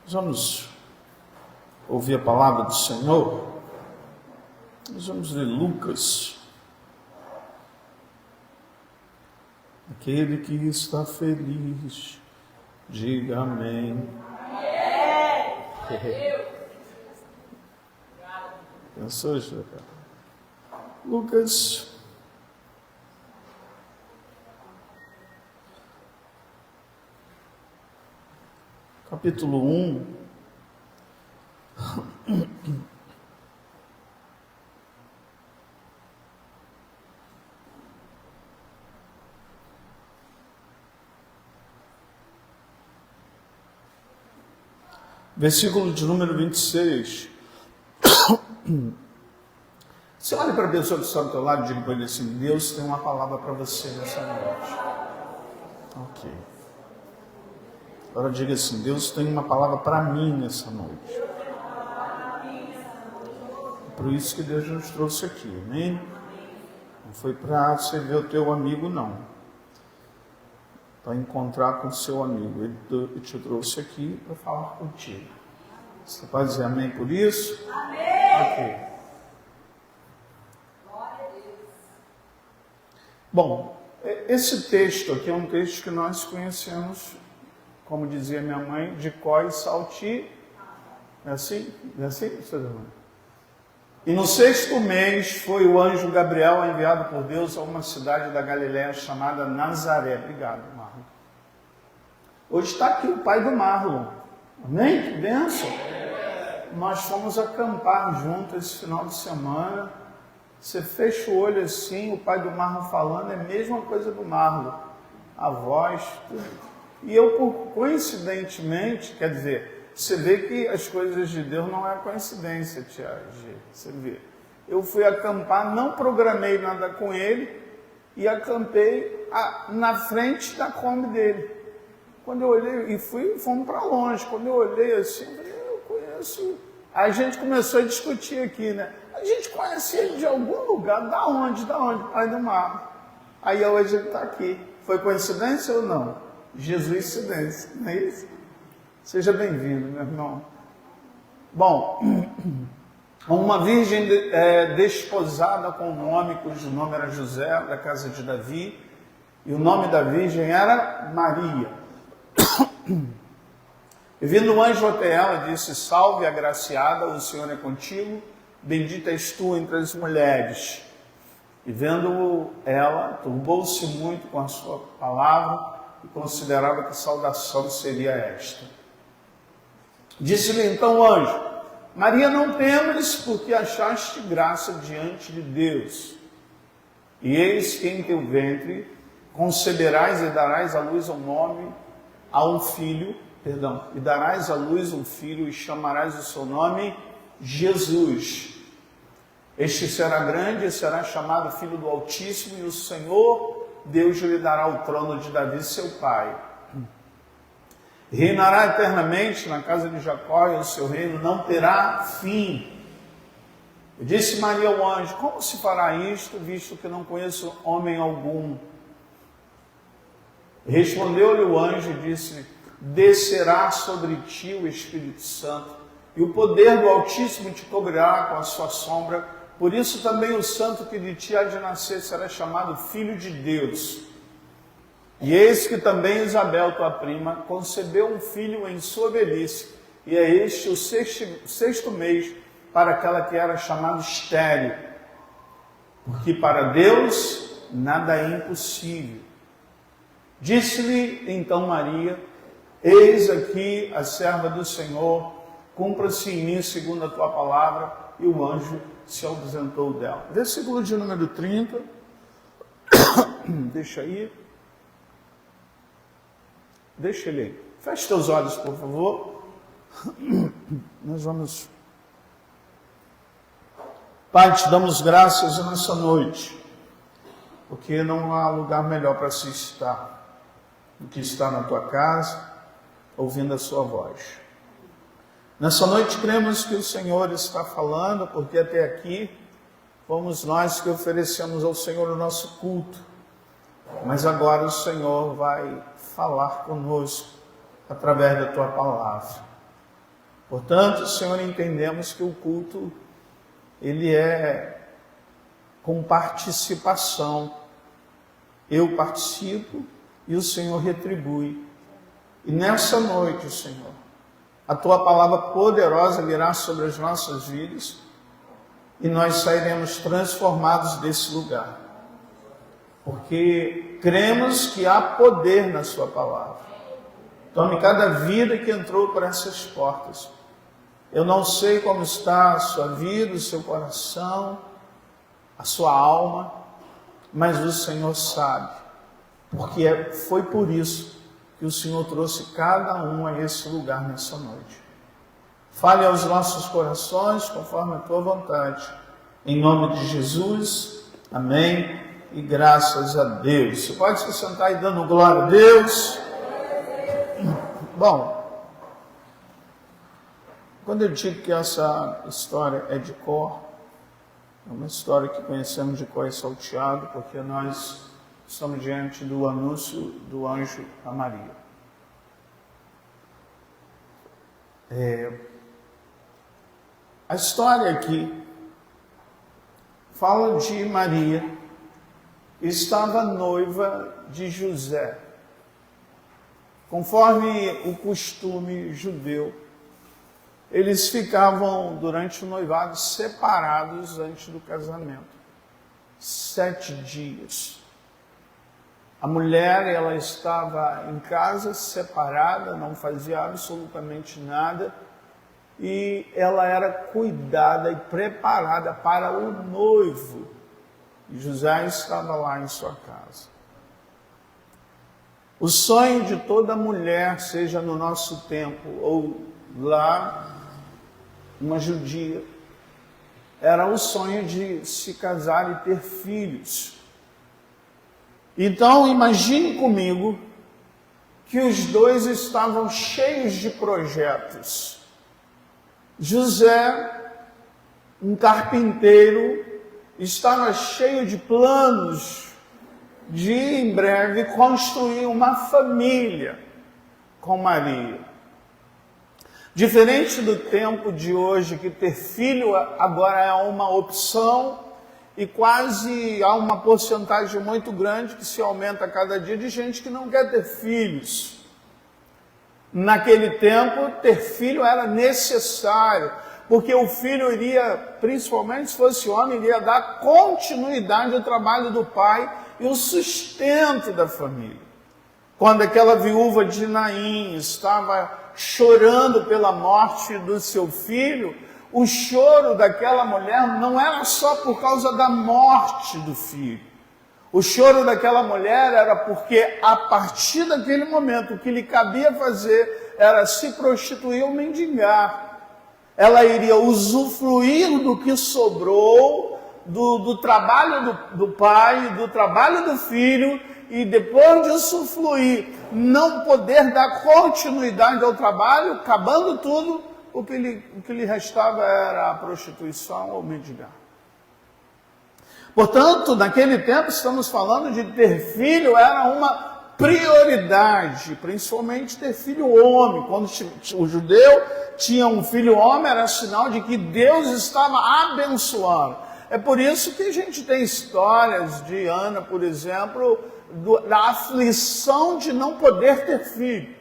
Vamos ouvir a palavra do Senhor. Nós vamos ler Lucas. Aquele que está feliz, diga amém. Pensou, Júlia? Lucas, capítulo 1. Versículo de número 26. Você olha para a pessoa que está do teu lado e diga para ele assim: Deus tem uma palavra para você nessa noite. Ok. Agora diga assim: Deus tem uma palavra para mim nessa noite. É por isso que Deus nos trouxe aqui, amém? Não foi para você ver o teu amigo, não. Para encontrar com o seu amigo. Ele te trouxe aqui para falar contigo. Você pode dizer amém por isso? Amém! Ok. Bom, esse texto aqui é um texto que nós conhecemos, como dizia minha mãe, de có e salti. É assim? É assim, seus irmãos? E no 6º mês foi o anjo Gabriel enviado por Deus a uma cidade da Galiléia chamada Nazaré. Obrigado, Marlon. Hoje está aqui o pai do Marlon. Amém? Que bênção! Nós fomos acampar juntos esse final de semana. Você fecha o olho assim, o pai do Marlon falando, é a mesma coisa do Marlon. A voz, tudo. E eu, coincidentemente, quer dizer, você vê que as coisas de Deus não é coincidência, Tia G. Você vê. Eu fui acampar, não programei nada com ele e acampei na frente da Kombi dele. Quando eu olhei, fomos para longe. Quando eu olhei assim, eu conheço. Aí a gente começou a discutir aqui, né? A gente conhece ele de algum lugar. Da onde? Pai do Mar. Aí hoje ele está aqui. Foi coincidência ou não? Jesuicidência, não é isso? Seja bem-vindo, meu irmão. Bom, uma virgem desposada com um homem cujo nome era José, da casa de Davi, e o nome da virgem era Maria. E vindo o anjo até ela, disse: Salve, agraciada, o Senhor é contigo, bendita és tu entre as mulheres. E vendo ela, turbou-se muito com a sua palavra e considerava que saudação seria esta. Disse-lhe então o anjo: Maria, não temas, porque achaste graça diante de Deus. E eis que em teu ventre conceberás e darás à luz e darás à luz um filho e chamarás o seu nome Jesus. Este será grande e será chamado Filho do Altíssimo, e o Senhor Deus lhe dará o trono de Davi, seu pai. Reinará eternamente na casa de Jacó, e o seu reino não terá fim. E disse Maria ao anjo: Como se fará isto, visto que não conheço homem algum? Respondeu-lhe o anjo e disse: Descerá sobre ti o Espírito Santo, e o poder do Altíssimo te cobrirá com a sua sombra. Por isso também o santo que de ti há de nascer será chamado Filho de Deus. E eis que também Isabel, tua prima, concebeu um filho em sua velhice, e é este o sexto mês para aquela que era chamada estéril, porque para Deus nada é impossível. Disse-lhe então Maria: Eis aqui a serva do Senhor, cumpra-se em mim segundo a tua palavra. E o anjo se ausentou dela. Versículo de número 30. Deixa aí. Deixa ele aí. Feche teus olhos, por favor. Nós vamos... Pai, te damos graças nessa noite, porque não há lugar melhor para se estar do que estar na tua casa, ouvindo a sua voz. Nessa noite cremos que o Senhor está falando, porque até aqui fomos nós que oferecemos ao Senhor o nosso culto. Mas agora o Senhor vai falar conosco através da tua palavra. Portanto, Senhor, entendemos que o culto, ele é com participação. Eu participo e o Senhor retribui. E nessa noite, Senhor, a Tua palavra poderosa virá sobre as nossas vidas e nós sairemos transformados desse lugar. Porque cremos que há poder na Sua palavra. Tome cada vida que entrou por essas portas. Eu não sei como está a sua vida, o seu coração, a sua alma, mas o Senhor sabe. Porque foi por isso que o Senhor trouxe cada um a esse lugar nessa noite. Fale aos nossos corações conforme a Tua vontade. Em nome de Jesus, amém e graças a Deus. Você pode se sentar e dando glória a Deus. Bom, quando eu digo que essa história é de cor, é uma história que conhecemos de cor e salteado, porque nós estamos diante do anúncio do anjo a Maria. A história aqui fala de Maria, que estava noiva de José. Conforme o costume judeu, eles ficavam durante o noivado separados antes do casamento. 7 dias. A mulher, ela estava em casa separada, não fazia absolutamente nada, e ela era cuidada e preparada para o noivo. E José estava lá em sua casa. O sonho de toda mulher, seja no nosso tempo ou lá, uma judia, era o sonho de se casar e ter filhos. Então, imagine comigo que os dois estavam cheios de projetos. José, um carpinteiro, estava cheio de planos de, em breve, construir uma família com Maria. Diferente do tempo de hoje, que ter filho agora é uma opção e quase há uma porcentagem muito grande que se aumenta a cada dia de gente que não quer ter filhos. Naquele tempo, ter filho era necessário, porque o filho iria, principalmente se fosse homem, iria dar continuidade ao trabalho do pai e o sustento da família. Quando aquela viúva de Naim estava chorando pela morte do seu filho, o choro daquela mulher não era só por causa da morte do filho. O choro daquela mulher era porque, a partir daquele momento, o que lhe cabia fazer era se prostituir ou mendigar. Ela iria usufruir do que sobrou, do trabalho do pai, do trabalho do filho, e depois de usufruir, não poder dar continuidade ao trabalho, acabando tudo, o que lhe restava era a prostituição ou mendigar. Portanto, naquele tempo, estamos falando de ter filho, era uma prioridade, principalmente ter filho homem. Quando o judeu tinha um filho homem, era sinal de que Deus estava abençoando. É por isso que a gente tem histórias de Ana, por exemplo, da aflição de não poder ter filho.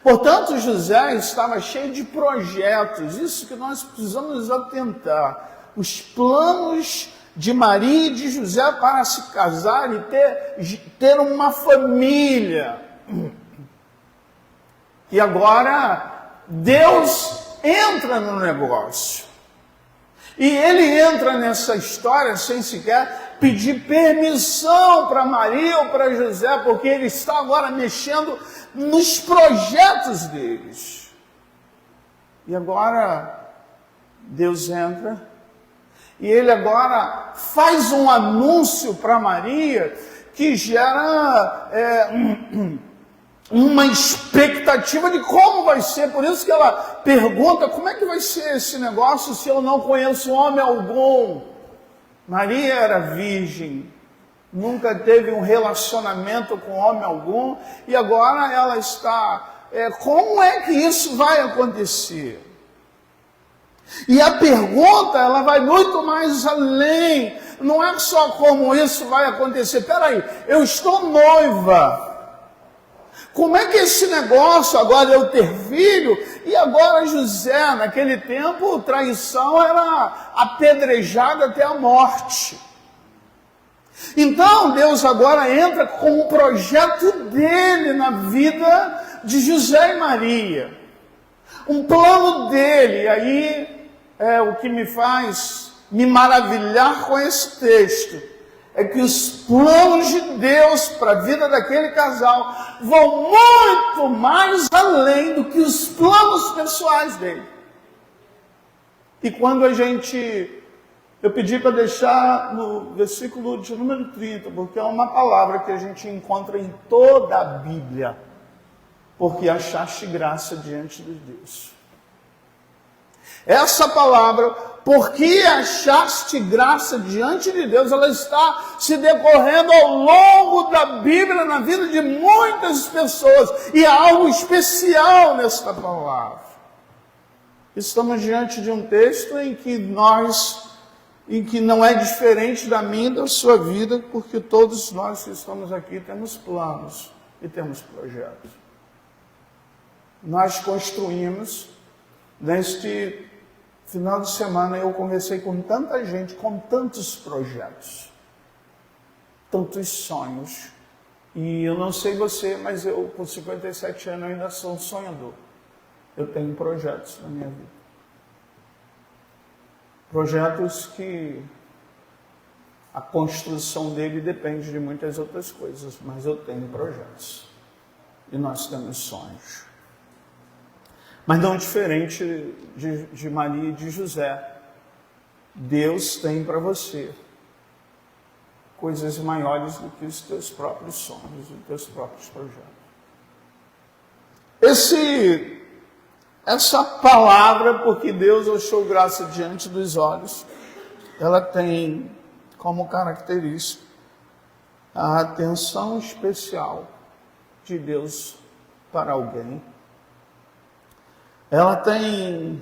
Portanto, José estava cheio de projetos, isso que nós precisamos atentar. Os planos de Maria e de José para se casar e ter uma família. E agora, Deus entra no negócio. E ele entra nessa história sem sequer pedir permissão para Maria ou para José, porque ele está agora mexendo nos projetos deles. E agora, Deus entra. E ele agora faz um anúncio para Maria que gera uma expectativa de como vai ser. Por isso que ela pergunta, como é que vai ser esse negócio se eu não conheço homem algum? Maria era virgem, nunca teve um relacionamento com homem algum, e agora ela está como é que isso vai acontecer? E a pergunta, ela vai muito mais além. Não é só como isso vai acontecer. Peraí, eu estou noiva. Como é que esse negócio agora eu ter filho? E agora José, naquele tempo, traição era apedrejada até a morte. Então Deus agora entra com o projeto dele na vida de José e Maria. Um plano dele. E aí é o que me faz me maravilhar com esse texto. É que os planos de Deus para a vida daquele casal vão muito mais além do que os planos pessoais dele. E quando eu pedi para deixar no versículo de número 30, porque é uma palavra que a gente encontra em toda a Bíblia. Porque achaste graça diante de Deus. Essa palavra, porque achaste graça diante de Deus, ela está se decorrendo ao longo da Bíblia, na vida de muitas pessoas. E há algo especial nesta palavra. Estamos diante de um texto em que não é diferente da minha e da sua vida, porque todos nós que estamos aqui temos planos e temos projetos. Nós construímos, neste final de semana eu conversei com tanta gente, com tantos projetos, tantos sonhos. E eu não sei você, mas eu com 57 anos ainda sou um sonhador. Eu tenho projetos na minha vida. Projetos que a construção dele depende de muitas outras coisas, mas eu tenho projetos. E nós temos sonhos. Mas não diferente de Maria e de José. Deus tem para você coisas maiores do que os teus próprios sonhos, os teus próprios projetos. Essa palavra, porque Deus achou graça diante dos olhos, ela tem como característica a atenção especial de Deus para alguém. Ela tem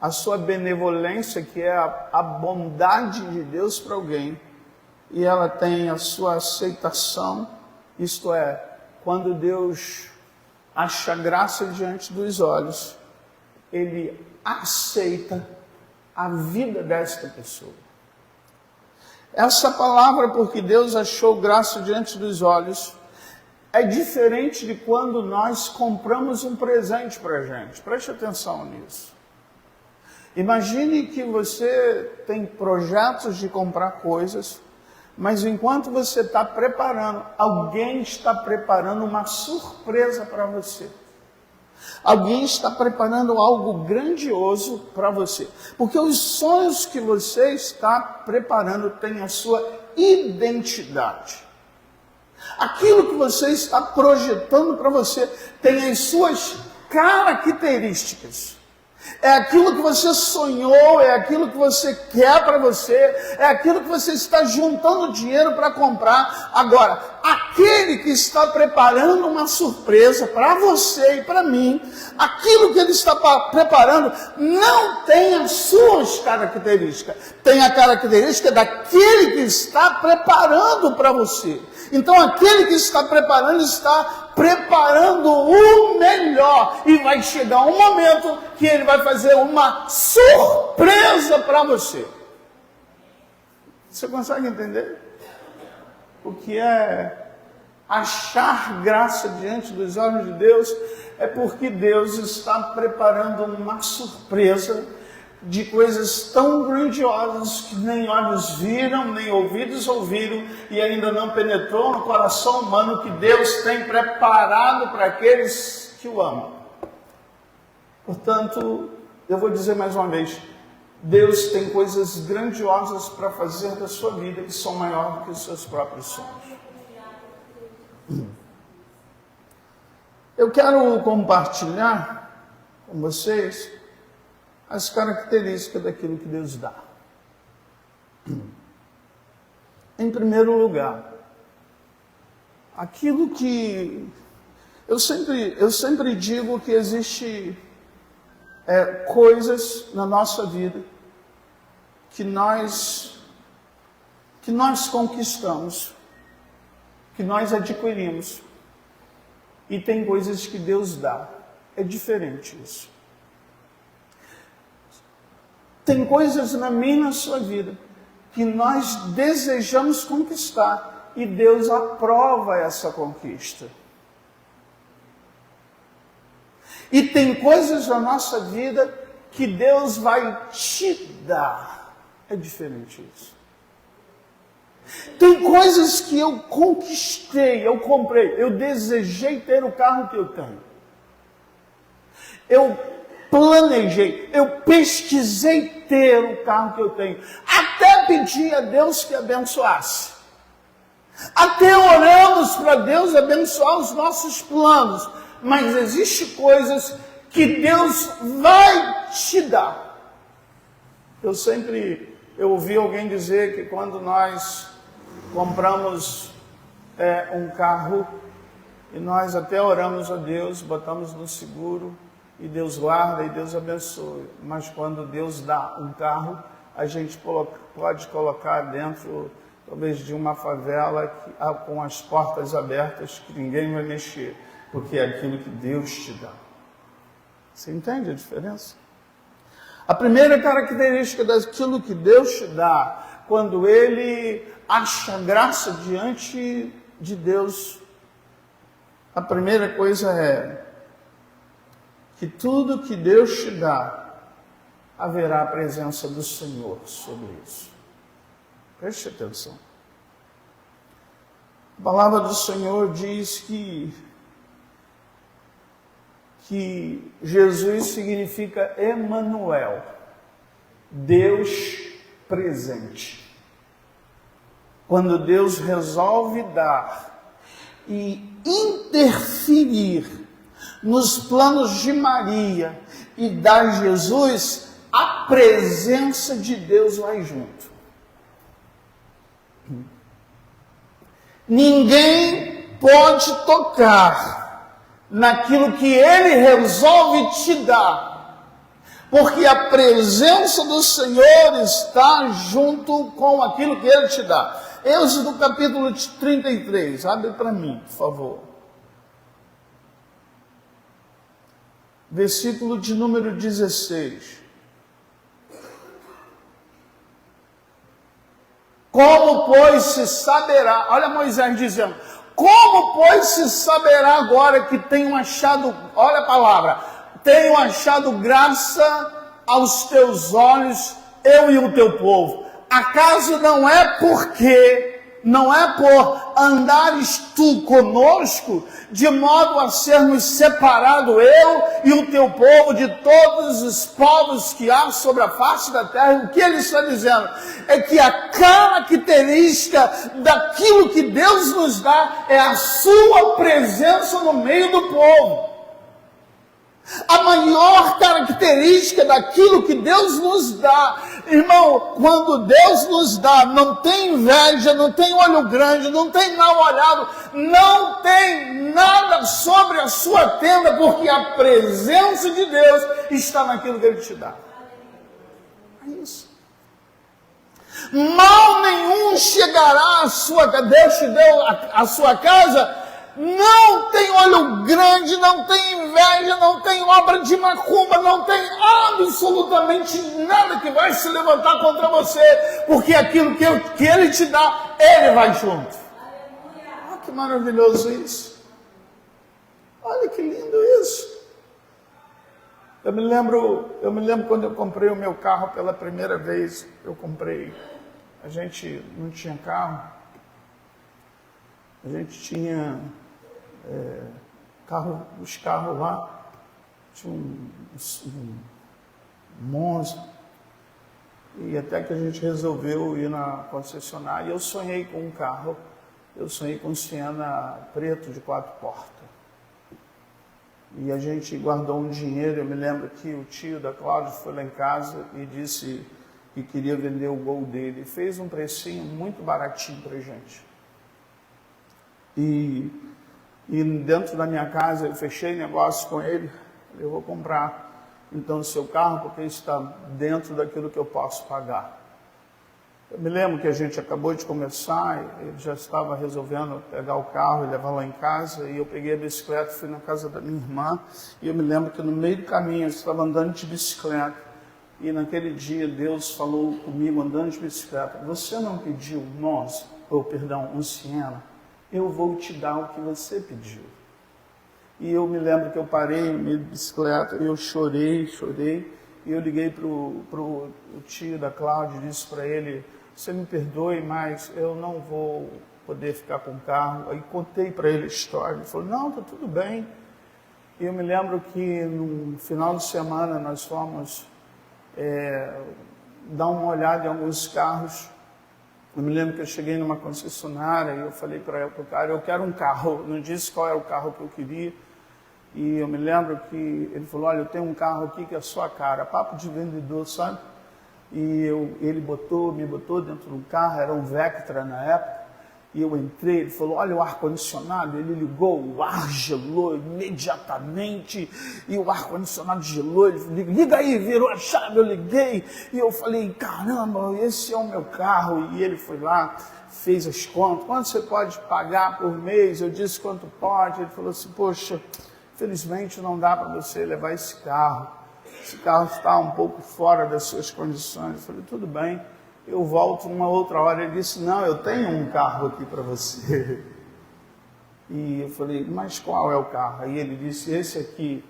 a sua benevolência, que é a bondade de Deus para alguém, e ela tem a sua aceitação, isto é, quando Deus acha graça diante dos olhos, ele aceita a vida desta pessoa. Essa palavra, porque Deus achou graça diante dos olhos, é diferente de quando nós compramos um presente para a gente. Preste atenção nisso. Imagine que você tem projetos de comprar coisas, mas enquanto você está preparando, alguém está preparando uma surpresa para você. Alguém está preparando algo grandioso para você. Porque os sonhos que você está preparando têm a sua identidade. Aquilo que você está projetando para você tem as suas características. É aquilo que você sonhou, é aquilo que você quer para você, é aquilo que você está juntando dinheiro para comprar. Agora, aquele que está preparando uma surpresa para você e para mim, aquilo que ele está preparando não tem as suas características, tem a característica daquele que está preparando para você. Então, aquele que está preparando o melhor. E vai chegar um momento que ele vai fazer uma surpresa para você. Você consegue entender? O que é achar graça diante dos olhos de Deus? É porque Deus está preparando uma surpresa de coisas tão grandiosas que nem olhos viram, nem ouvidos ouviram e ainda não penetrou no coração humano, que Deus tem preparado para aqueles que o amam. Portanto, eu vou dizer mais uma vez, Deus tem coisas grandiosas para fazer da sua vida que são maiores do que os seus próprios sonhos. Eu quero compartilhar com vocês as características daquilo que Deus dá. Em primeiro lugar, aquilo que Eu sempre digo que existe coisas na nossa vida que nós conquistamos, que nós adquirimos, e tem coisas que Deus dá. É diferente isso. Tem coisas na minha e na sua vida que nós desejamos conquistar e Deus aprova essa conquista. E tem coisas na nossa vida que Deus vai te dar. É diferente isso. Tem coisas que eu conquistei, eu comprei, eu desejei ter o carro que eu tenho. Eu planejei, eu pesquisei ter o carro que eu tenho. Até pedi a Deus que abençoasse. Até oramos para Deus abençoar os nossos planos. Mas existem coisas que Deus vai te dar. Eu ouvi alguém dizer que quando nós compramos um carro, e nós até oramos a Deus, botamos no seguro, e Deus guarda e Deus abençoa. Mas quando Deus dá um carro, a gente pode colocar dentro, talvez, de uma favela com as portas abertas, que ninguém vai mexer, porque é aquilo que Deus te dá. Você entende a diferença? A primeira característica daquilo que Deus te dá, quando Ele acha graça diante de Deus, a primeira coisa é que tudo que Deus te dá, haverá a presença do Senhor sobre isso. Preste atenção. A palavra do Senhor diz que Jesus significa Emanuel, Deus presente. Quando Deus resolve dar e interferir nos planos de Maria e dar Jesus, a presença de Deus vai junto. Ninguém pode tocar naquilo que Ele resolve te dar, porque a presença do Senhor está junto com aquilo que Ele te dá. Êxodo capítulo 33, abre para mim, por favor. Versículo de número 16. Como, pois, se saberá, olha Moisés dizendo, como, pois, se saberá agora que tenho achado, olha a palavra, tenho achado graça aos teus olhos, eu e o teu povo. Acaso não é por andares tu conosco, de modo a sermos separados, eu e o teu povo, de todos os povos que há sobre a face da terra? O que ele está dizendo é que a característica daquilo que Deus nos dá é a sua presença no meio do povo. A maior característica daquilo que Deus nos dá, irmão, quando Deus nos dá, não tem inveja, não tem olho grande, não tem mal olhado, não tem nada sobre a sua tenda, porque a presença de Deus está naquilo que Ele te dá. É isso. Mal nenhum chegará à sua casa, Deus te deu a sua casa. Não tem olho grande, não tem inveja, não tem obra de macumba, não tem absolutamente nada que vai se levantar contra você, porque aquilo que Ele te dá, Ele vai junto. Olha que maravilhoso isso. Olha que lindo isso. Eu me lembro quando eu comprei o meu carro pela primeira vez. A gente não tinha carro, a gente tinha os carros lá, tinha um Monza, e até que a gente resolveu ir na concessionária. Eu sonhei com um carro, eu sonhei com um Siena preto de 4 portas, e a gente guardou um dinheiro. Eu me lembro que o tio da Cláudia foi lá em casa e disse que queria vender o Gol dele, fez um precinho muito baratinho pra gente. E E dentro da minha casa eu fechei negócio com ele, eu vou comprar então o seu carro porque está dentro daquilo que eu posso pagar. Eu me lembro que a gente acabou de começar, ele já estava resolvendo pegar o carro e levar lá em casa, e eu peguei a bicicleta, fui na casa da minha irmã, e eu me lembro que no meio do caminho eu estava andando de bicicleta, e naquele dia Deus falou comigo andando de bicicleta: você não pediu um Siena? Eu vou te dar o que você pediu. E eu me lembro que eu parei no meio de bicicleta, e eu chorei, e eu liguei para o tio da Cláudia e disse para ele: você me perdoe, mas eu não vou poder ficar com o carro. Aí contei para ele a história, ele falou: não, está tudo bem. E eu me lembro que no final de semana nós fomos dar uma olhada em alguns carros. Eu me lembro que eu cheguei numa concessionária e eu falei para o cara: eu quero um carro. Não disse qual era o carro que eu queria. E eu me lembro que ele falou: olha, eu tenho um carro aqui que é a sua cara. Papo de vendedor, sabe? E ele me botou dentro do carro, era um Vectra na época. E eu entrei, ele falou: olha o ar-condicionado. Ele ligou, o ar gelou imediatamente. E o ar-condicionado gelou. Ele falou: liga aí, virou a chave, eu liguei. E eu falei: caramba, esse é o meu carro. E ele foi lá, fez as contas. Quanto você pode pagar por mês? Eu disse quanto pode. Ele falou assim: poxa, felizmente não dá para você levar esse carro. Esse carro está um pouco fora das suas condições. Eu falei: tudo bem, eu volto numa outra hora. Ele disse: não, eu tenho um carro aqui para você. E eu falei: mas qual é o carro? Aí ele disse: esse aqui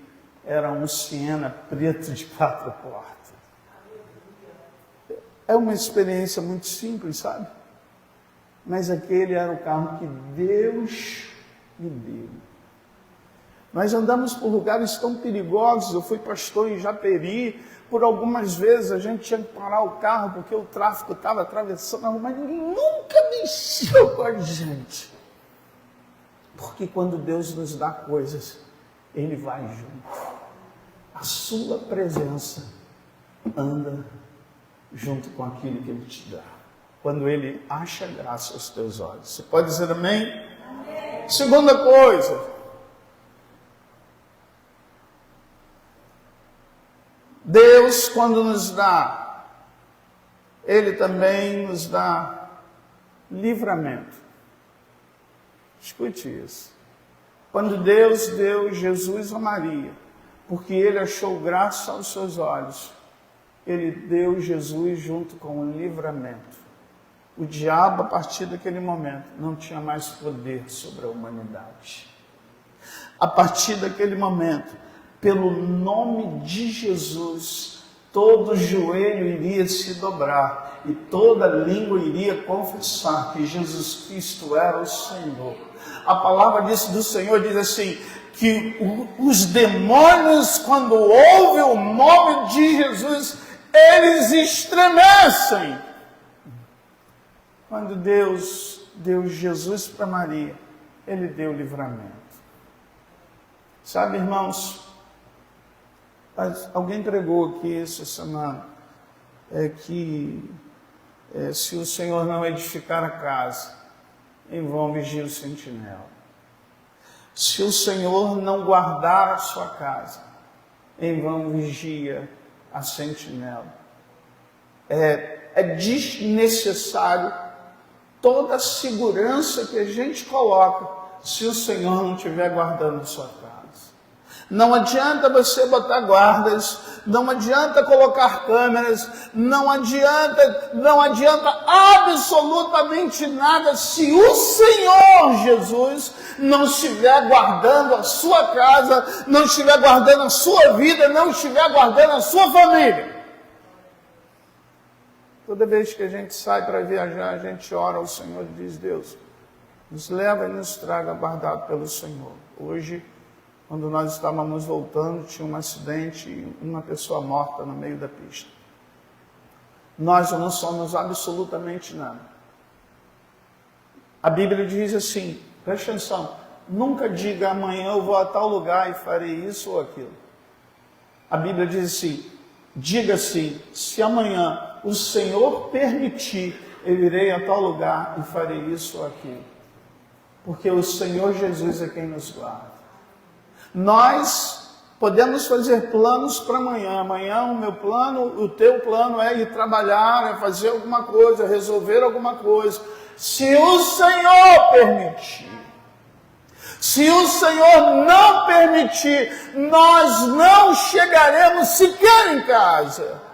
era um Siena preto de 4 portas. É uma experiência muito simples, sabe? Mas aquele era o carro que Deus me deu. Nós andamos por lugares tão perigosos. Eu fui pastor em Japeri. Por algumas vezes a gente tinha que parar o carro porque o tráfico estava atravessando a rua, mas ninguém nunca mexeu com a gente. Porque quando Deus nos dá coisas, Ele vai junto. A sua presença anda junto com aquilo que Ele te dá. Quando Ele acha graça aos teus olhos. Você pode dizer amém? Amém. Segunda coisa. Deus, quando nos dá, Ele também nos dá livramento. Escute isso. Quando Deus deu Jesus a Maria, porque Ele achou graça aos seus olhos, Ele deu Jesus junto com o livramento. O diabo, a partir daquele momento, não tinha mais poder sobre a humanidade. A partir daquele momento, pelo nome de Jesus, todo joelho iria se dobrar e toda língua iria confessar que Jesus Cristo era o Senhor. A palavra do Senhor diz assim, que os demônios, quando ouvem o nome de Jesus, eles estremecem. Quando Deus deu Jesus para Maria, Ele deu livramento. Sabe, irmãos, alguém pregou aqui essa semana que se o Senhor não edificar a casa, em vão vigia o sentinela. Se o Senhor não guardar a sua casa, em vão vigia a sentinela. É desnecessário toda a segurança que a gente coloca se o Senhor não estiver guardando a sua casa. Não adianta você botar guardas, não adianta colocar câmeras, não adianta absolutamente nada se o Senhor Jesus não estiver guardando a sua casa, não estiver guardando a sua vida, não estiver guardando a sua família. Toda vez que a gente sai para viajar, a gente ora ao Senhor e diz: Deus, nos leva e nos traga guardado pelo Senhor. Hoje, quando nós estávamos voltando, tinha um acidente e uma pessoa morta no meio da pista. Nós não somos absolutamente nada. A Bíblia diz assim, preste atenção, nunca diga amanhã eu vou a tal lugar e farei isso ou aquilo. A Bíblia diz assim, diga assim, se amanhã o Senhor permitir, eu irei a tal lugar e farei isso ou aquilo. Porque o Senhor Jesus é quem nos guarda. Nós podemos fazer planos para amanhã. Amanhã o meu plano, o teu plano é ir trabalhar, é fazer alguma coisa, resolver alguma coisa. Se o Senhor permitir. Se o Senhor não permitir, nós não chegaremos sequer em casa.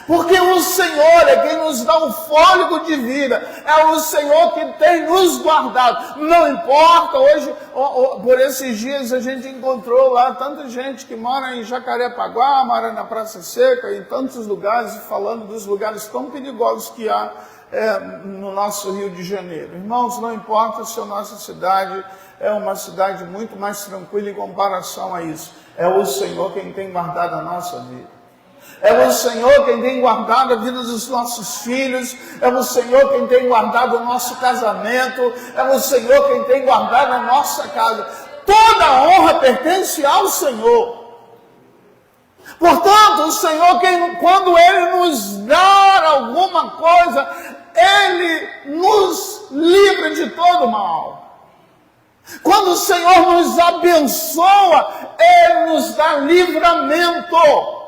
Porque o Senhor é quem nos dá o fôlego de vida. É o Senhor que tem nos guardado. Não importa, hoje, por esses dias, a gente encontrou lá tanta gente que mora em Jacarepaguá, mora na Praça Seca, em tantos lugares, falando dos lugares tão perigosos que há no nosso Rio de Janeiro. Irmãos, não importa se a nossa cidade é uma cidade muito mais tranquila em comparação a isso. É o Senhor quem tem guardado a nossa vida. É o Senhor quem tem guardado a vida dos nossos filhos. É o Senhor quem tem guardado o nosso casamento. É o Senhor quem tem guardado a nossa casa. Toda a honra pertence ao Senhor. Portanto, o Senhor, quando Ele nos dá alguma coisa, Ele nos livra de todo mal. Quando o Senhor nos abençoa, Ele nos dá livramento.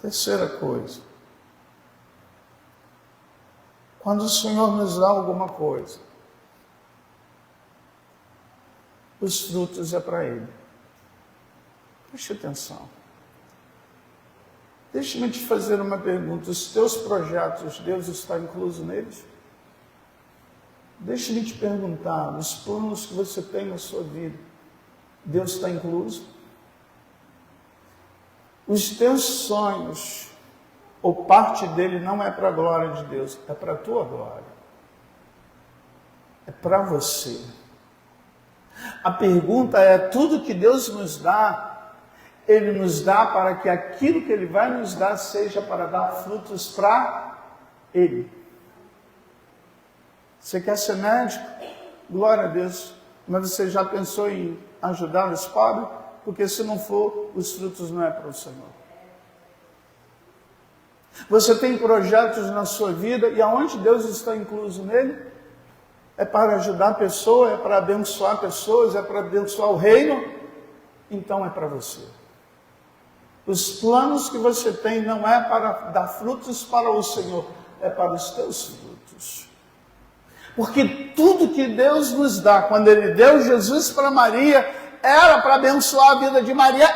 Terceira coisa. Quando o Senhor nos dá alguma coisa, os frutos é para Ele. Preste atenção. Deixa-me te fazer uma pergunta. Os teus projetos, Deus está incluso neles? Deixa-me te perguntar, os planos que você tem na sua vida, Deus está incluso? Os teus sonhos, ou parte dele, não é para a glória de Deus, é para a tua glória. É para você. A pergunta é, tudo que Deus nos dá, Ele nos dá para que aquilo que Ele vai nos dar seja para dar frutos para Ele. Você quer ser médico? Glória a Deus. Mas você já pensou em ajudar os pobres? Porque se não for, os frutos não é para o Senhor. Você tem projetos na sua vida e aonde Deus está incluso nele? É para ajudar a pessoa, é para abençoar pessoas, é para abençoar o reino? Então é para você. Os planos que você tem não é para dar frutos para o Senhor, é para os teus frutos. Porque tudo que Deus nos dá, quando Ele deu Jesus para Maria, era para abençoar a vida de Maria,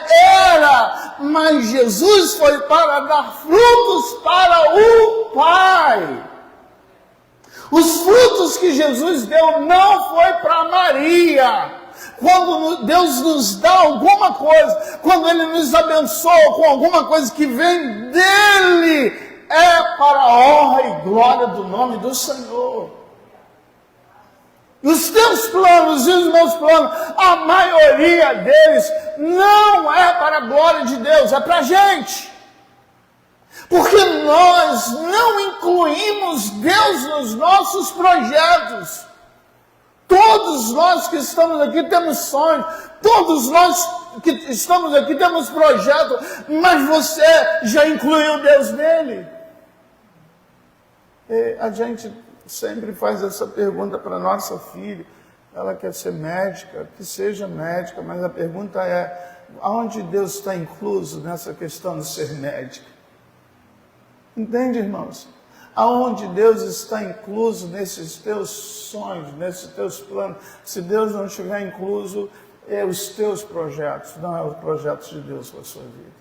mas Jesus foi para dar frutos para o Pai. Os frutos que Jesus deu não foi para Maria. Quando Deus nos dá alguma coisa, quando Ele nos abençoa com alguma coisa que vem dEle, é para a honra e glória do nome do Senhor. Os teus planos e os meus planos, a maioria deles não é para a glória de Deus, é para a gente. Porque nós não incluímos Deus nos nossos projetos. Todos nós que estamos aqui temos sonhos, todos nós que estamos aqui temos projetos, mas você já incluiu Deus nele? E a gente sempre faz essa pergunta para nossa filha. Ela quer ser médica, que seja médica, mas a pergunta é, aonde Deus está incluso nessa questão de ser médica? Entende, irmãos? Aonde Deus está incluso nesses teus sonhos, nesses teus planos? Se Deus não estiver incluso, é os teus projetos, não é os projetos de Deus para a sua vida.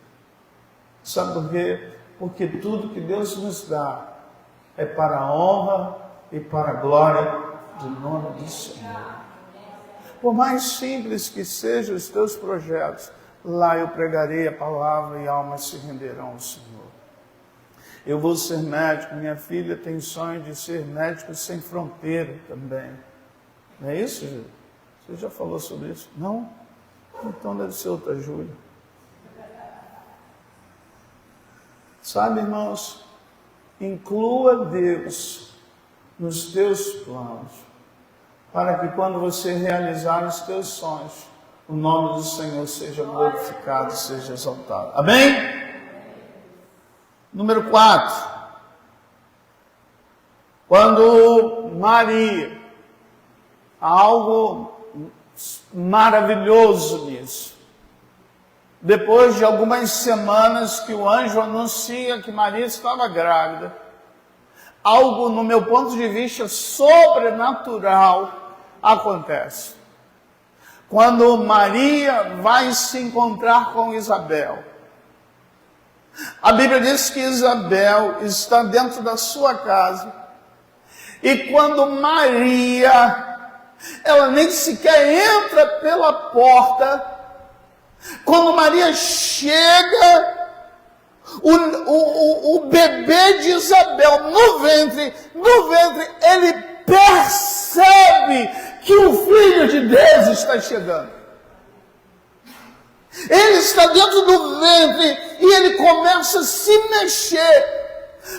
Sabe por quê? Porque tudo que Deus nos dá é para a honra e para a glória do nome do Senhor. Por mais simples que sejam os teus projetos, lá eu pregarei a palavra e almas se renderão ao Senhor. Eu vou ser médico, minha filha tem sonho de ser médico sem fronteira também. Não é isso, Júlia? Você já falou sobre isso? Não? Então deve ser outra Júlia. Sabe, irmãos, inclua Deus nos teus planos, para que quando você realizar os teus sonhos, o nome do Senhor seja glorificado, seja exaltado. Amém? Número 4. Quando Maria, há algo maravilhoso nisso. Depois de algumas semanas que o anjo anuncia que Maria estava grávida, algo, no meu ponto de vista, sobrenatural acontece. Quando Maria vai se encontrar com Isabel, a Bíblia diz que Isabel está dentro da sua casa, e quando Maria, ela nem sequer entra pela porta, quando Maria chega, o bebê de Isabel no ventre, ele percebe que o Filho de Deus está chegando. Ele está dentro do ventre e ele começa a se mexer,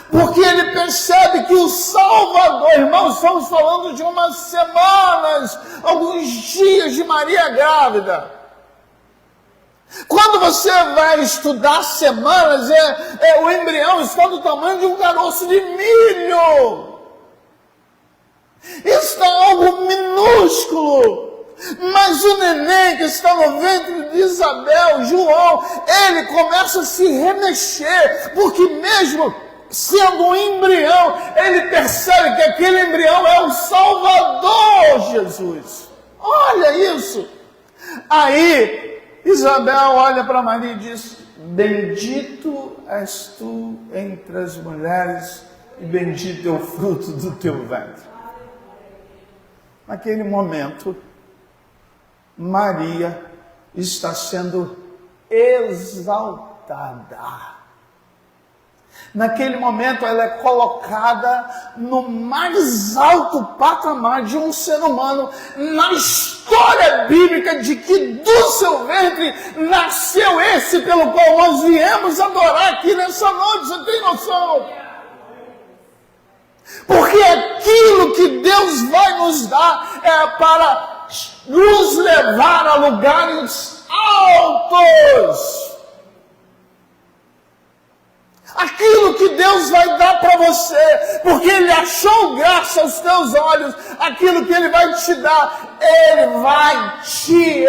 porque ele percebe que o Salvador, irmãos, estamos falando de umas semanas, alguns dias de Maria grávida. Quando você vai estudar semanas, o embrião está do tamanho de um caroço de milho. Isso é algo minúsculo. Mas o neném que está no ventre de Isabel, João, ele começa a se remexer, porque mesmo sendo um embrião, ele percebe que aquele embrião é o Salvador Jesus. Olha isso. Aí Isabel olha para Maria e diz: bendito és tu entre as mulheres e bendito é o fruto do teu ventre. Naquele momento, Maria está sendo exaltada. Naquele momento, ela é colocada no mais alto patamar de um ser humano na história bíblica, de que do seu ventre nasceu esse pelo qual nós viemos adorar aqui nessa noite. Você tem noção? Porque aquilo que Deus vai nos dar é para nos levar a lugares altos. Aquilo que Deus vai dar para você, porque Ele achou graça aos teus olhos, aquilo que Ele vai te dar, Ele vai te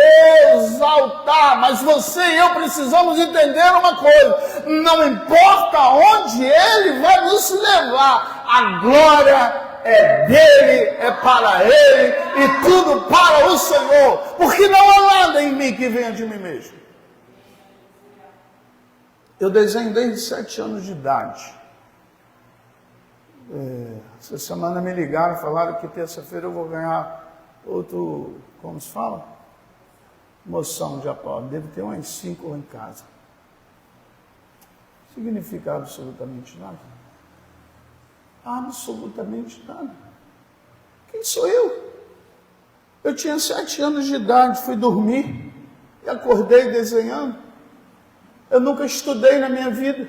exaltar. Mas você e eu precisamos entender uma coisa: não importa onde Ele vai nos levar, a glória é dele, é para Ele, e tudo para o Senhor, porque não há nada em mim que venha de mim mesmo. Eu desenho desde 7 anos de idade. Essa semana me ligaram, falaram que terça-feira eu vou ganhar outro, como se fala? Moção de apoio. Devo ter umas 5 em casa. Significa absolutamente nada. Absolutamente nada. Quem sou eu? Eu tinha 7 anos de idade, fui dormir e acordei desenhando. Eu nunca estudei na minha vida,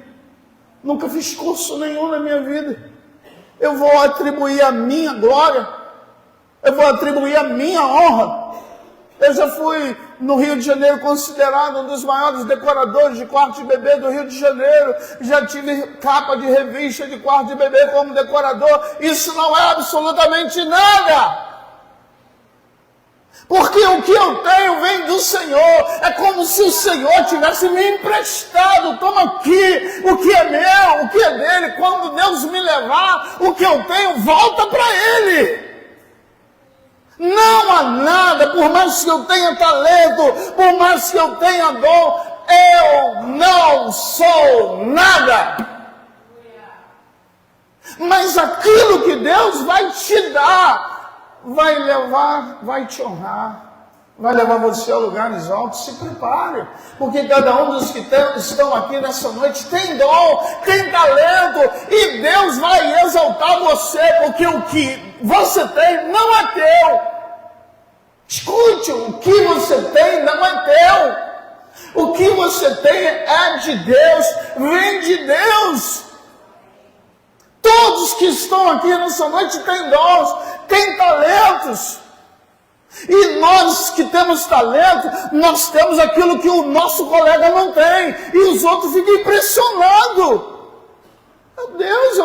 nunca fiz curso nenhum na minha vida. Eu vou atribuir a minha glória, eu vou atribuir a minha honra. Eu já fui no Rio de Janeiro considerado um dos maiores decoradores de quarto de bebê do Rio de Janeiro. Já tive capa de revista de quarto de bebê como decorador. Isso não é absolutamente nada. Porque o que eu tenho vem do Senhor. É como se o Senhor tivesse me emprestado. Toma aqui, o que é meu, o que é dele. Quando Deus me levar, o que eu tenho volta para Ele. Não há nada, por mais que eu tenha talento, por mais que eu tenha dom, eu não sou nada. Mas aquilo que Deus vai te dar, vai levar, vai te honrar, vai levar você a lugares altos. Se prepare, porque cada um dos que estão aqui nessa noite tem dom, tem talento, e Deus vai exaltar você, porque o que você tem não é teu. Escute, o que você tem não é teu. O que você tem é de Deus, vem de Deus. Todos que estão aqui nessa noite têm dons, têm talentos. E nós que temos talento, nós temos aquilo que o nosso colega não tem. E os outros ficam impressionados. Meu Deus,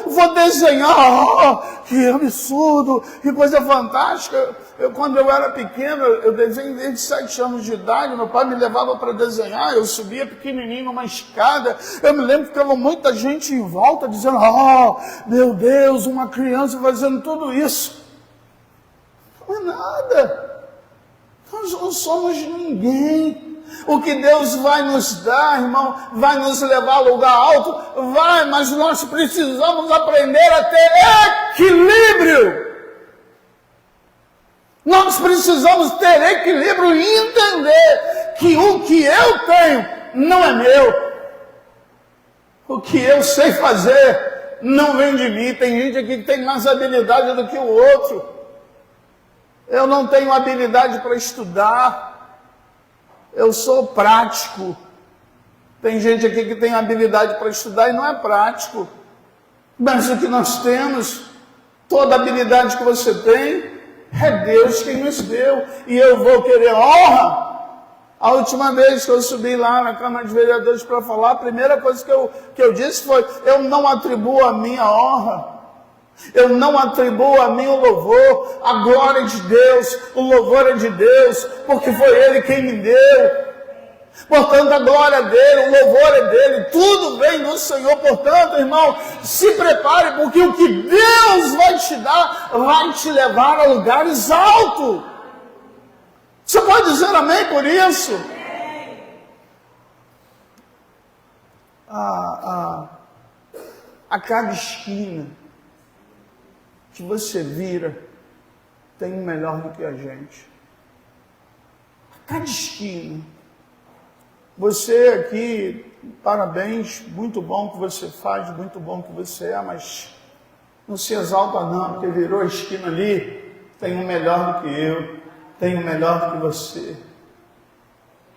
vou desenhar, que absurdo, que coisa fantástica. Quando eu era pequeno, eu desenhei desde 7 anos de idade, meu pai me levava para desenhar, eu subia pequenininho numa escada, eu me lembro que ficava muita gente em volta dizendo, meu Deus, uma criança fazendo tudo isso. Não é nada, nós não somos ninguém. O que Deus vai nos dar, irmão, vai nos levar a lugar alto, vai, mas nós precisamos aprender a ter equilíbrio. Nós precisamos ter equilíbrio e entender que o que eu tenho não é meu. O que eu sei fazer não vem de mim. Tem gente aqui que tem mais habilidade do que o outro. Eu não tenho habilidade para estudar. Eu sou prático. Tem gente aqui que tem habilidade para estudar e não é prático. Mas o que nós temos, toda habilidade que você tem, é Deus quem nos deu. E eu vou querer honra. A última vez que eu subi lá na Câmara de Vereadores para falar, a primeira coisa que eu disse foi, eu não atribuo a mim a honra. Eu não atribuo a mim o louvor, a glória de Deus, o louvor é de Deus, porque foi Ele quem me deu. Portanto, a glória é dele, o louvor é dele, tudo vem do Senhor. Portanto, irmão, se prepare, porque o que Deus vai te dar, vai te levar a lugares altos. Você pode dizer amém por isso? A cada esquina que você vira, tem um melhor do que a gente. A cada esquina. Você aqui, parabéns, muito bom que você faz, muito bom que você é, mas não se exalta não, porque virou a esquina ali, tem um melhor do que eu, tem um melhor do que você.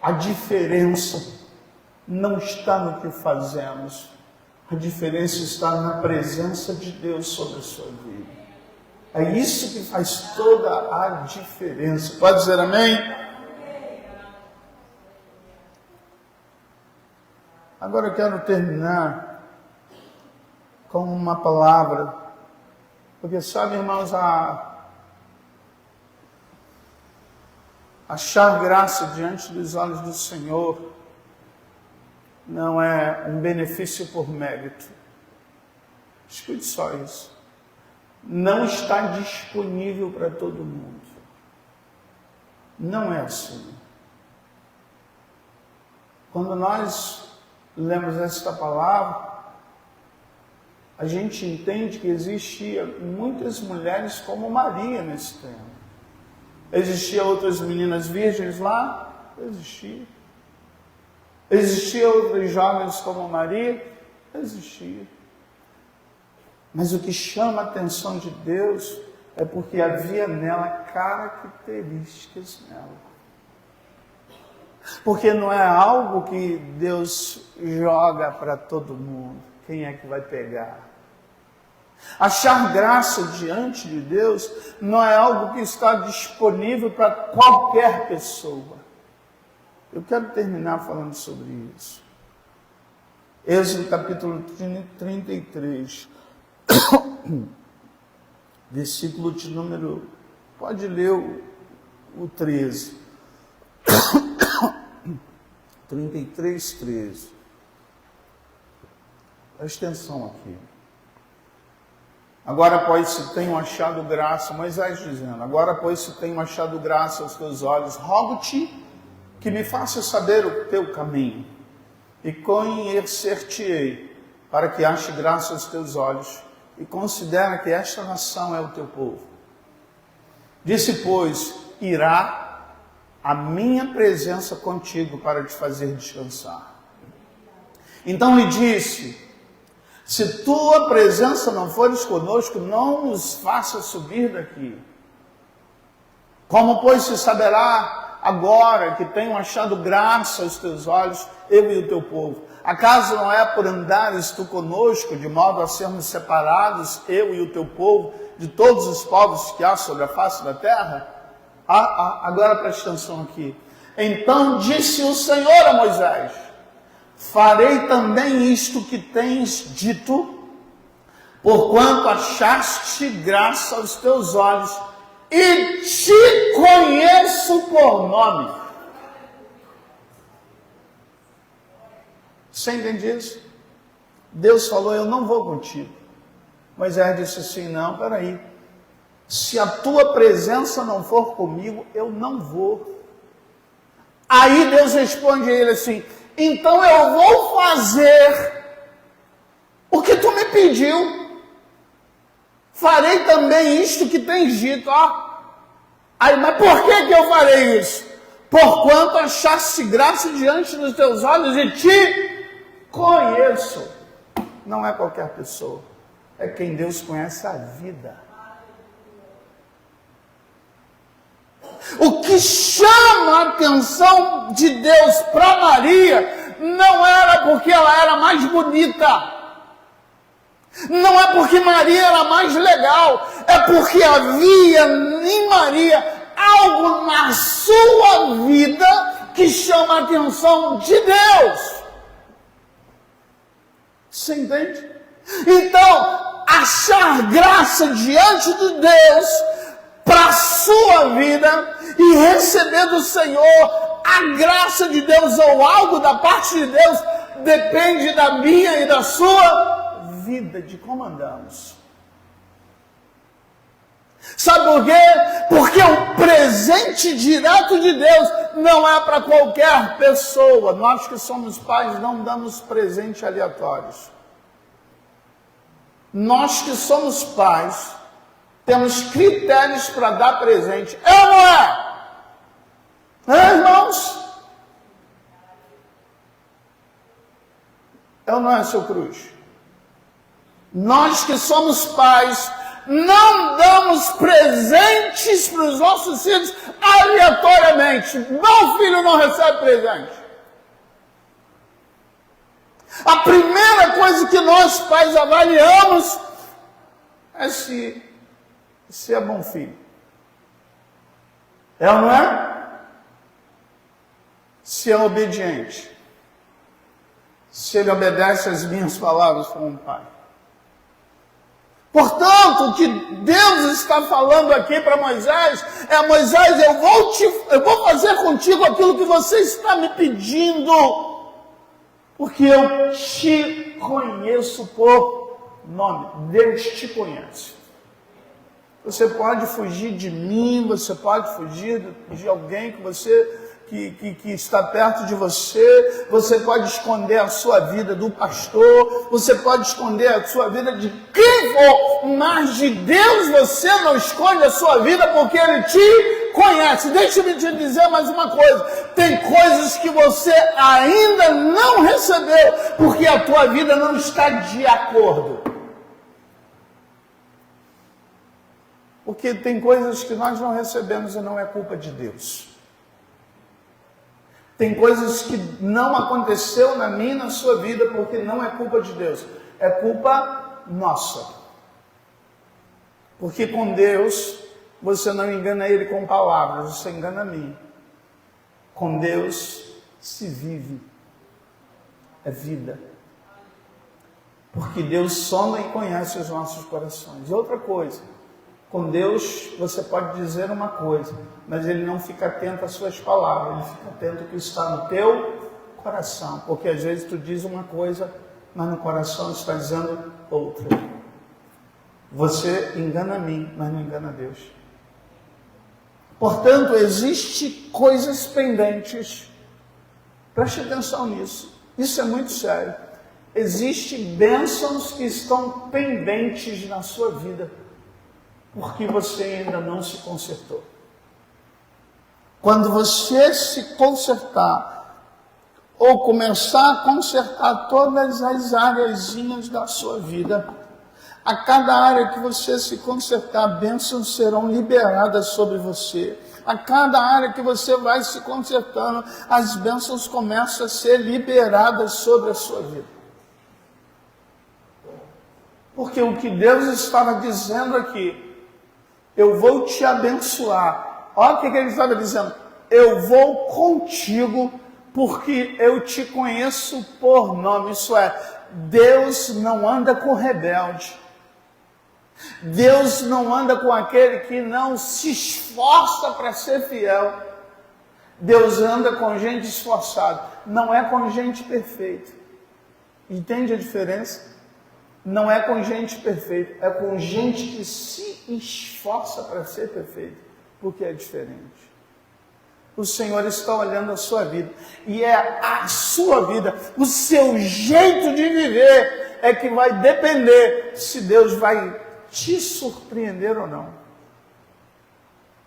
A diferença não está no que fazemos, a diferença está na presença de Deus sobre a sua vida. É isso que faz toda a diferença. Pode dizer amém? Agora eu quero terminar com uma palavra. Porque sabe, irmãos, achar graça diante dos olhos do Senhor não é um benefício por mérito. Escute só isso. Não está disponível para todo mundo. Não é assim. Quando nós lemos esta palavra, a gente entende que existia muitas mulheres como Maria nesse tempo. Existiam outras meninas virgens lá? Existia. Existiam outros jovens como Maria? Existia. Mas o que chama a atenção de Deus é porque havia nela características nela. Porque não é algo que Deus joga para todo mundo. Quem é que vai pegar? Achar graça diante de Deus não é algo que está disponível para qualquer pessoa. Eu quero terminar falando sobre isso. Êxodo capítulo 33, versículo de número, pode ler o 13. 33, 13. Presta atenção aqui. Agora, pois, se tenho achado graça, Moisés dizendo, agora, pois, se tenho achado graça aos teus olhos, rogo-te que me faça saber o teu caminho, e conhecer-te-ei, para que ache graça aos teus olhos, e considera que esta nação é o teu povo. Disse, pois, irá a minha presença contigo para te fazer descansar. Então lhe disse, se tua presença não fores conosco, não nos faça subir daqui. Como, pois, se saberá agora que tenho achado graça aos teus olhos, eu e o teu povo? Acaso não é por andares tu conosco, de modo a sermos separados, eu e o teu povo, de todos os povos que há sobre a face da terra? Agora preste atenção aqui. Então disse o Senhor a Moisés, farei também isto que tens dito, porquanto achaste graça aos teus olhos e te conheço por nome. Você entende isso? Deus falou, eu não vou contigo. Moisés disse assim, não, peraí. Se a tua presença não for comigo, eu não vou. Aí Deus responde a ele assim, então eu vou fazer o que tu me pediu. Farei também isto que tens dito. Aí, mas por que eu farei isso? Porquanto achaste graça diante dos teus olhos e te conheço. Não é qualquer pessoa. É quem Deus conhece a vida. O que chama a atenção de Deus para Maria não era porque ela era mais bonita. Não é porque Maria era mais legal. É porque havia em Maria algo na sua vida que chama a atenção de Deus. Você entende? Então, achar graça diante de Deus para a sua vida e receber do Senhor a graça de Deus ou algo da parte de Deus depende da minha e da sua vida, de como andamos. Sabe por quê? Porque o presente direto de Deus não é para qualquer pessoa. Nós que somos pais não damos presente aleatórios. Nós que somos pais temos critérios para dar presente. É ou não é? É, irmãos? É ou não é, seu Cruz? Nós que somos pais não damos presentes para os nossos filhos aleatoriamente. Meu filho não recebe presente. A primeira coisa que nós pais avaliamos é se é bom filho. É ou não é? Se é obediente. Se ele obedece às minhas palavras como um pai. Portanto, o que Deus está falando aqui para Moisés é: Moisés, eu vou fazer contigo aquilo que você está me pedindo, porque eu te conheço por nome. Deus te conhece. Você pode fugir de mim, você pode fugir de alguém que você que está perto de você, você pode esconder a sua vida do pastor, você pode esconder a sua vida de quem for, mas de Deus você não esconde a sua vida porque Ele te conhece. Deixa-me te dizer mais uma coisa, tem coisas que você ainda não recebeu porque a tua vida não está de acordo. Porque tem coisas que nós não recebemos e não é culpa de Deus. Tem coisas que não aconteceu na minha e na sua vida porque não é culpa de Deus. É culpa nossa. Porque com Deus, você não engana Ele com palavras, você engana a mim. Com Deus se vive. É vida. Porque Deus sonda e conhece os nossos corações. E outra coisa, com Deus você pode dizer uma coisa, mas Ele não fica atento às suas palavras, Ele fica atento ao que está no teu coração. Porque às vezes tu diz uma coisa, mas no coração está dizendo outra. Você engana a mim, mas não engana a Deus. Portanto, existem coisas pendentes. Preste atenção nisso. Isso é muito sério. Existem bênçãos que estão pendentes na sua vida, porque você ainda não se consertou. Quando você se consertar, ou começar a consertar todas as áreazinhas da sua vida, a cada área que você se consertar, bênçãos serão liberadas sobre você. A cada área que você vai se consertando, as bênçãos começam a ser liberadas sobre a sua vida. Porque o que Deus estava dizendo aqui, eu vou te abençoar. Olha o que ele estava dizendo. Eu vou contigo porque eu te conheço por nome. Isso é, Deus não anda com rebelde. Deus não anda com aquele que não se esforça para ser fiel. Deus anda com gente esforçada, não é com gente perfeita. Entende a diferença? Não é com gente perfeita, é com gente que se esforça para ser perfeita, porque é diferente. O Senhor está olhando a sua vida, e é a sua vida, o seu jeito de viver é que vai depender se Deus vai te surpreender ou não.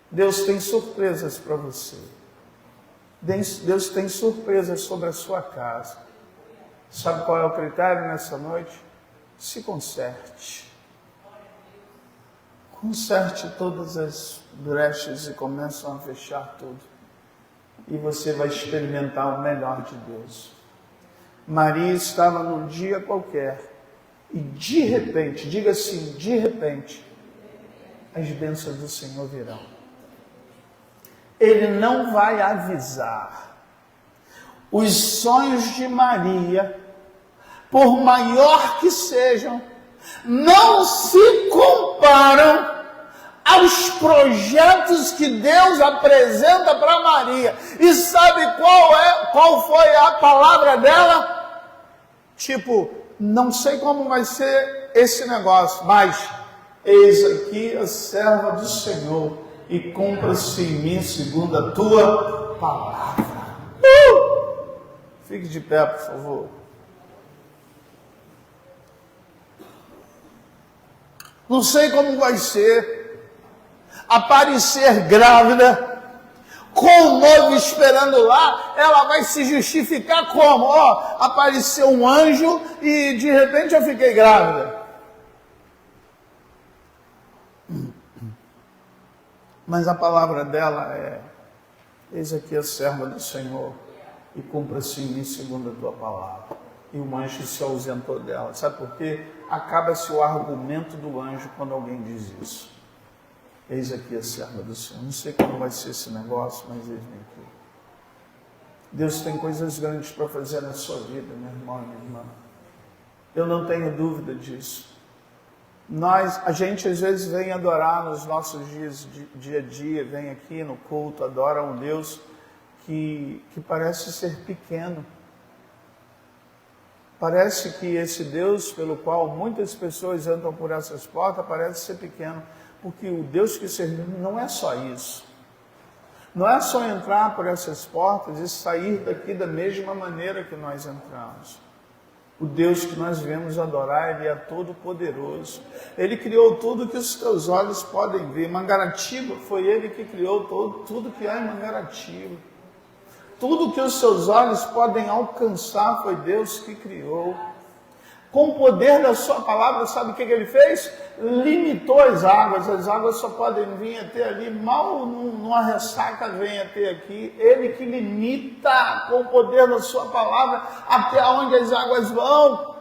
Deus tem surpresas para você. Deus tem surpresas sobre a sua casa. Sabe qual é o critério nessa noite? Se conserte. Conserte todas as brechas e começam a fechar tudo. E você vai experimentar o melhor de Deus. Maria estava num dia qualquer e de repente, diga assim, de repente, as bênçãos do Senhor virão. Ele não vai avisar. Os sonhos de Maria, por maior que sejam, não se comparam aos projetos que Deus apresenta para Maria. E sabe qual foi a palavra dela? Tipo, não sei como vai ser esse negócio, mas eis aqui a serva do Senhor, e cumpra-se em mim segundo a tua palavra. Fique de pé, por favor. Não sei como vai ser aparecer grávida, com o noivo esperando lá, ela vai se justificar como? Apareceu um anjo e de repente eu fiquei grávida. Mas a palavra dela é: eis aqui a serva do Senhor, e cumpra-se em mim segundo a tua palavra. E o anjo se ausentou dela. Sabe por quê? Acaba-se o argumento do anjo quando alguém diz isso. Eis aqui a serva do Senhor. Não sei como vai ser esse negócio, mas eis-me aqui. Deus tem coisas grandes para fazer na sua vida, meu irmão e minha irmã. Eu não tenho dúvida disso. A gente às vezes vem adorar nos nossos dias, dia a dia, vem aqui no culto, adora um Deus que parece ser pequeno. Parece que esse Deus pelo qual muitas pessoas andam por essas portas parece ser pequeno. Porque o Deus que servimos não é só isso. Não é só entrar por essas portas e sair daqui da mesma maneira que nós entramos. O Deus que nós viemos adorar, Ele é todo poderoso. Ele criou tudo que os teus olhos podem ver. Mangaratiba foi Ele que criou tudo que há em Mangaratiba. Tudo que os seus olhos podem alcançar foi Deus que criou. Com o poder da sua palavra, sabe o que Ele fez? Limitou as águas só podem vir até ali, mal numa ressaca vem até aqui. Ele que limita com o poder da sua palavra até onde as águas vão.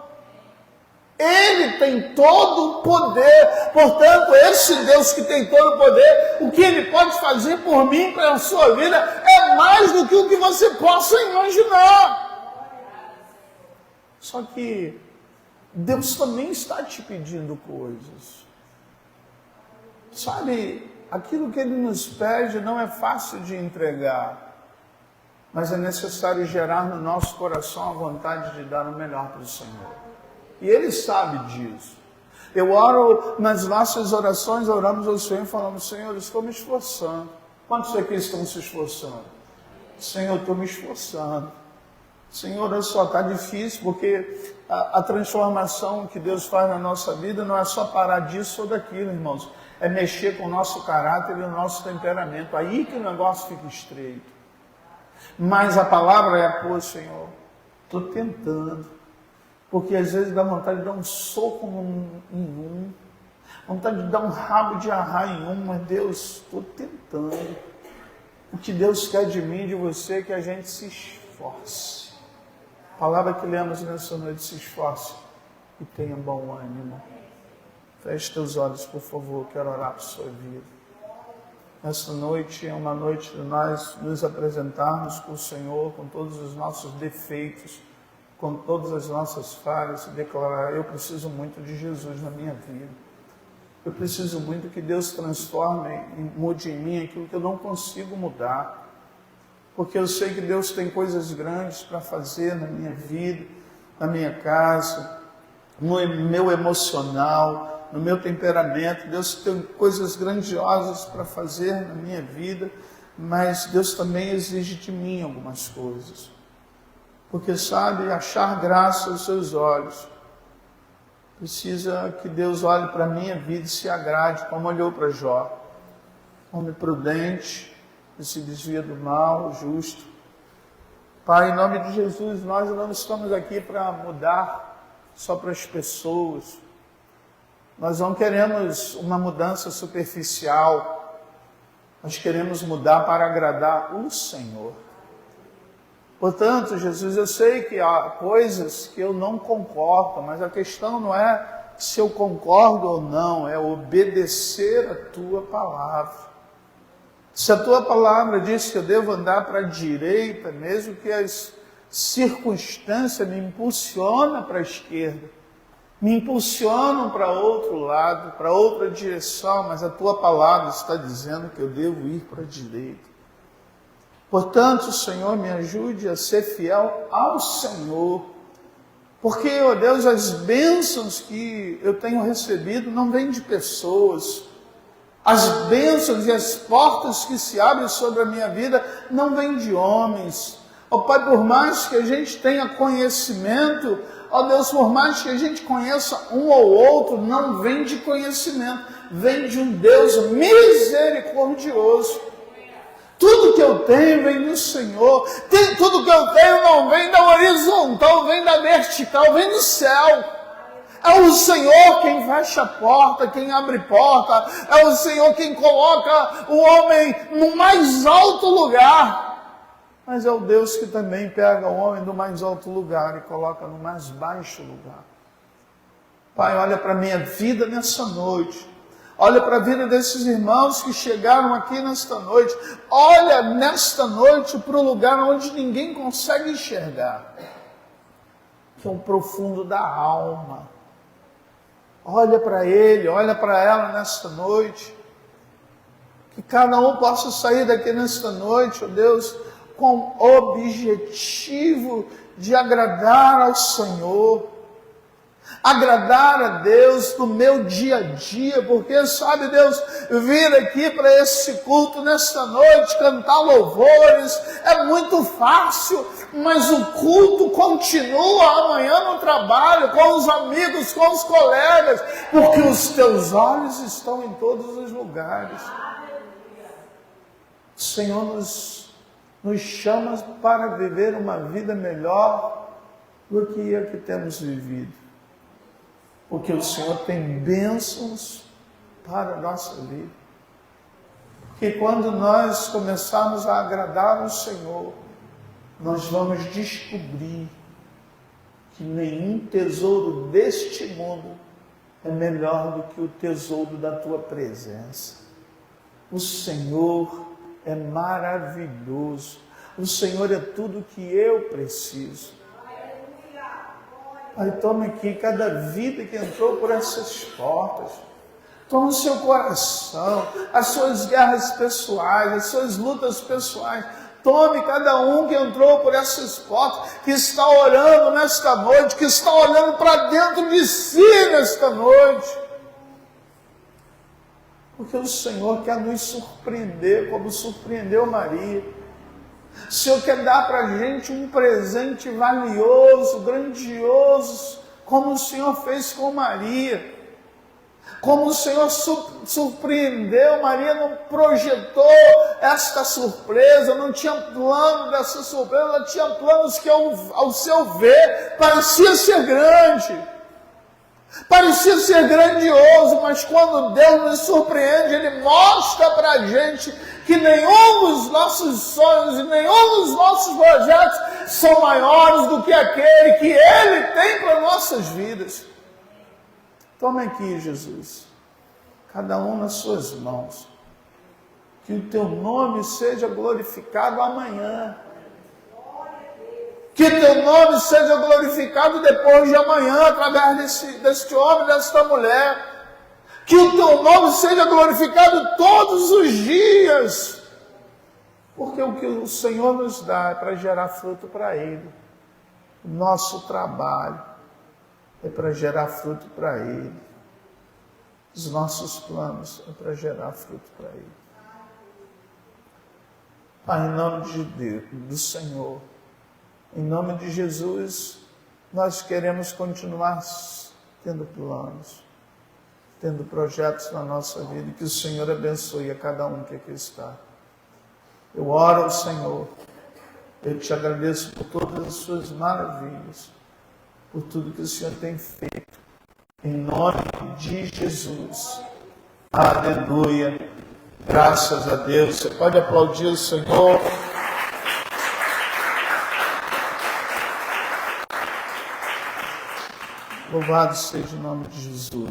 Ele tem todo o poder, portanto, esse Deus que tem todo o poder, o que Ele pode fazer por mim, pela sua vida, é mais do que o que você possa imaginar. Só que Deus também está te pedindo coisas. Sabe, aquilo que Ele nos pede não é fácil de entregar, mas é necessário gerar no nosso coração a vontade de dar o melhor para o Senhor. E Ele sabe disso. Eu oro nas nossas orações, oramos ao Senhor e falamos: Senhor, eu estou me esforçando. Quantos aqui estão se esforçando? Senhor, eu estou me esforçando. Senhor, olha só, está difícil, porque a transformação que Deus faz na nossa vida não é só parar disso ou daquilo, irmãos. É mexer com o nosso caráter e o nosso temperamento. Aí que o negócio fica estreito. Mas a palavra é: pô, Senhor, estou tentando. Porque às vezes dá vontade de dar um soco em vontade de dar um rabo de arrar em mas Deus, estou tentando. O que Deus quer de mim e de você é que a gente se esforce. A palavra que lemos nessa noite: se esforce e tenha bom ânimo. Feche teus olhos, por favor, quero orar por sua vida. Essa noite é uma noite de nós nos apresentarmos com o Senhor, com todos os nossos defeitos, com todas as nossas falhas, e declarar: eu preciso muito de Jesus na minha vida. Eu preciso muito que Deus transforme e mude em mim aquilo que eu não consigo mudar. Porque eu sei que Deus tem coisas grandes para fazer na minha vida, na minha casa, no meu emocional, no meu temperamento. Deus tem coisas grandiosas para fazer na minha vida, mas Deus também exige de mim algumas coisas. Porque sabe, achar graça aos seus olhos, precisa que Deus olhe para a minha vida e se agrade, como olhou para Jó. Homem prudente, que se desvia do mal, justo. Pai, em nome de Jesus, nós não estamos aqui para mudar só para as pessoas. Nós não queremos uma mudança superficial. Nós queremos mudar para agradar o Senhor. Portanto, Jesus, eu sei que há coisas que eu não concordo, mas a questão não é se eu concordo ou não, é obedecer a Tua palavra. Se a Tua palavra diz que eu devo andar para a direita, mesmo que as circunstâncias me impulsionam para a esquerda, me impulsionam para outro lado, para outra direção, mas a Tua palavra está dizendo que eu devo ir para a direita. Portanto, Senhor, me ajude a ser fiel ao Senhor, porque, ó Deus, as bênçãos que eu tenho recebido não vêm de pessoas. As bênçãos e as portas que se abrem sobre a minha vida não vêm de homens. Ó Pai, por mais que a gente tenha conhecimento, ó Deus, por mais que a gente conheça um ou outro, não vem de conhecimento, vem de um Deus misericordioso. Tudo que eu tenho vem do Senhor. Tudo que eu tenho não vem da horizontal, vem da vertical, vem do céu. É o Senhor quem fecha a porta, quem abre porta. É o Senhor quem coloca o homem no mais alto lugar. Mas é o Deus que também pega o homem do mais alto lugar e coloca no mais baixo lugar. Pai, olha para a minha vida nessa noite. Olha para a vida desses irmãos que chegaram aqui nesta noite. Olha nesta noite para o lugar onde ninguém consegue enxergar, que é o profundo da alma. Olha para ele, olha para ela nesta noite. Que cada um possa sair daqui nesta noite, ó Deus, com o objetivo de agradar ao Senhor. Agradar a Deus no meu dia a dia, porque sabe, Deus, vir aqui para esse culto nesta noite, cantar louvores, é muito fácil, mas o culto continua amanhã no trabalho, com os amigos, com os colegas, porque os teus olhos estão em todos os lugares. O Senhor nos chama para viver uma vida melhor do que a que temos vivido. Porque o Senhor tem bênçãos para a nossa vida. Porque quando nós começarmos a agradar ao Senhor, nós vamos descobrir que nenhum tesouro deste mundo é melhor do que o tesouro da Tua presença. O Senhor é maravilhoso. O Senhor é tudo que eu preciso. Pai, toma aqui cada vida que entrou por essas portas. Toma o seu coração, as suas guerras pessoais, as suas lutas pessoais. Tome cada um que entrou por essas portas, que está orando nesta noite, que está olhando para dentro de si nesta noite. Porque o Senhor quer nos surpreender, como surpreendeu Maria. O Senhor quer dar para a gente um presente valioso, grandioso, como o Senhor fez com Maria. Como o Senhor surpreendeu, Maria não projetou esta surpresa, não tinha plano dessa surpresa, ela tinha planos que ao seu ver parecia ser grande. Parecia ser grandioso, mas quando Deus nos surpreende, Ele mostra para a gente que nenhum dos nossos sonhos e nenhum dos nossos projetos são maiores do que aquele que Ele tem para nossas vidas. Toma aqui, Jesus, cada um nas suas mãos. Que o Teu nome seja glorificado amanhã. Que Teu nome seja glorificado depois de amanhã, através deste homem, desta mulher. Que o teu nome seja glorificado todos os dias. Porque o que o Senhor nos dá é para gerar fruto para Ele. O nosso trabalho é para gerar fruto para Ele. Os nossos planos é para gerar fruto para Ele. Pai, em nome de Deus, do Senhor, em nome de Jesus, nós queremos continuar tendo planos, tendo projetos na nossa vida, e que o Senhor abençoe a cada um que aqui está. Eu oro ao Senhor, eu te agradeço por todas as suas maravilhas, por tudo que o Senhor tem feito, em nome de Jesus. Aleluia, graças a Deus. Você pode aplaudir o Senhor. Louvado seja o nome de Jesus.